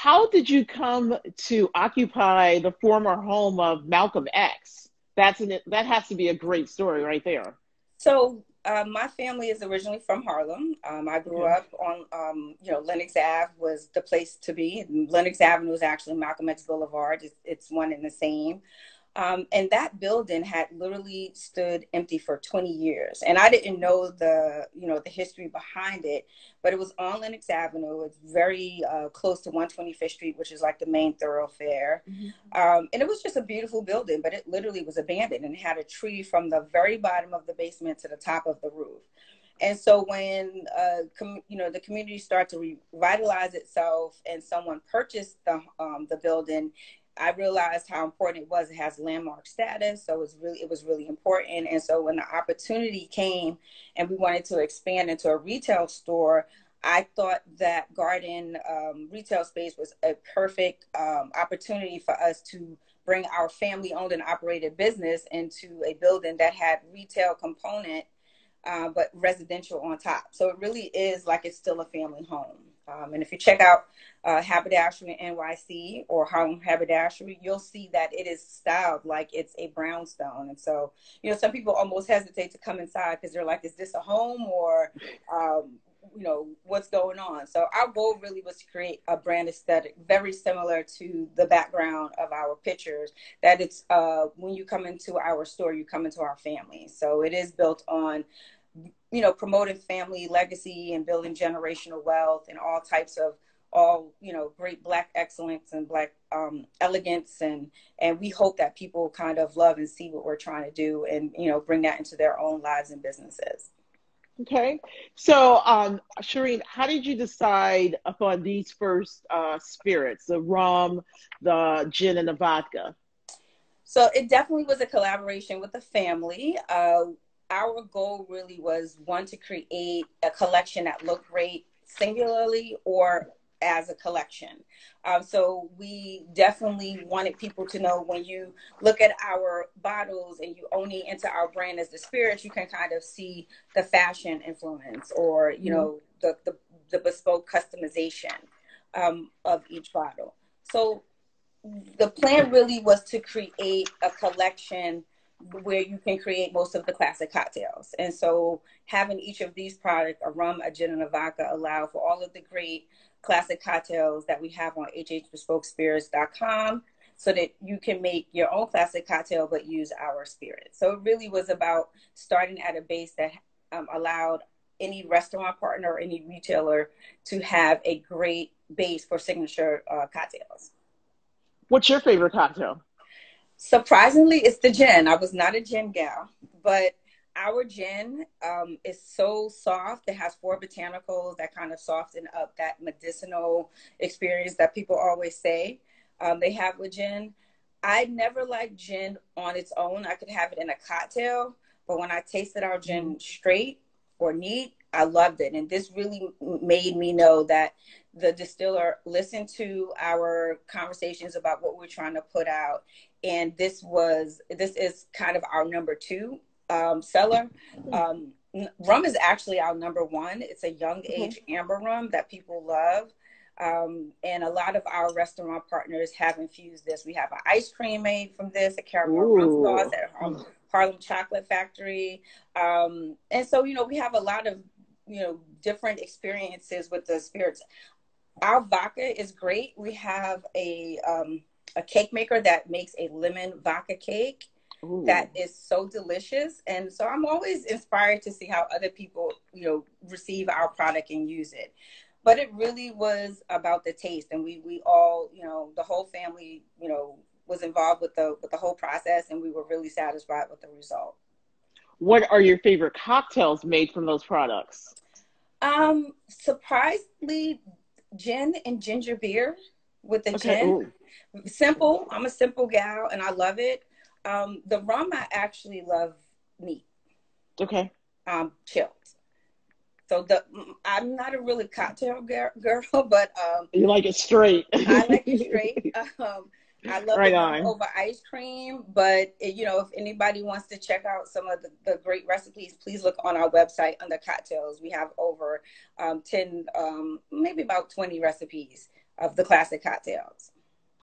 how did you come to occupy the former home of Malcolm X? That has to be a great story right there. So my family is originally from Harlem. I grew Okay. up on, Lenox Ave was the place to be. Lenox Avenue is actually Malcolm X Boulevard. It's one and the same. And that building had literally stood empty for 20 years. And I didn't know the history behind it, but it was on Lenox Avenue. It's very close to 125th Street, which is like the main thoroughfare. Mhm. And it was just a beautiful building, but it literally was abandoned and had a tree from the very bottom of the basement to the top of the roof. And so when the community started to revitalize itself and someone purchased the building, I realized how important it was. It has landmark status, so it was really important. And so when the opportunity came and we wanted to expand into a retail store, I thought that garden retail space was a perfect opportunity for us to bring our family-owned and operated business into a building that had retail component, but residential on top. So it really is like it's still a family home. And if you check out Haberdashery NYC or Harlem Haberdashery, you'll see that it is styled like it's a brownstone. And so, some people almost hesitate to come inside because they're like, is this a home or, what's going on? So our goal really was to create a brand aesthetic very similar to the background of our pictures, that it's when you come into our store, you come into our family. So it is built on promoting family legacy and building generational wealth and all types of great Black excellence and Black elegance. And we hope that people kind of love and see what we're trying to do and, bring that into their own lives and businesses. Okay. So, Sharene, how did you decide upon these first spirits, the rum, the gin, and the vodka? So it definitely was a collaboration with the family. Our goal really was, one, to create a collection that looked great singularly or as a collection. So we definitely wanted people to know, when you look at our bottles and you only enter our brand as the spirits, you can kind of see the fashion influence or, the bespoke customization of each bottle. So the plan really was to create a collection where you can create most of the classic cocktails. And so having each of these products, a rum, a gin, and a vodka, allow for all of the great classic cocktails that we have on hhbespokespirits.com, so that you can make your own classic cocktail but use our spirit. So it really was about starting at a base that allowed any restaurant partner or any retailer to have a great base for signature cocktails. What's your favorite cocktail? Surprisingly, it's the gin. I was not a gin gal, but our gin is so soft. It has 4 botanicals that kind of soften up that medicinal experience that people always say they have with gin. I never liked gin on its own. I could have it in a cocktail, but when I tasted our gin straight or neat, I loved it. And this really made me know that the distiller listened to our conversations about what we're trying to put out. And this is kind of our number 2 seller. Rum is actually our number 1. It's a young age amber rum that people love. And a lot of our restaurant partners have infused this. We have an ice cream made from this, a caramel rum sauce at Harlem Chocolate Factory. And so, we have a lot of, different experiences with the spirits. Our vodka is great. We have a cake maker that makes a lemon vodka cake. Ooh. That is so delicious. And so I'm always inspired to see how other people, receive our product and use it. But it really was about the taste. And we all, the whole family, was involved with the whole process, and we were really satisfied with the result. What are your favorite cocktails made from those products? Surprisingly, gin and ginger beer with the gin. Ooh. Simple. I'm a simple gal and I love it. The rum, I actually love neat. Okay. Chilled. So I'm not a really cocktail girl, but you like it straight. I like it straight. I love it over ice cream, but if anybody wants to check out some of the great recipes, please look on our website under cocktails. We have over 10, maybe about 20 recipes of the classic cocktails.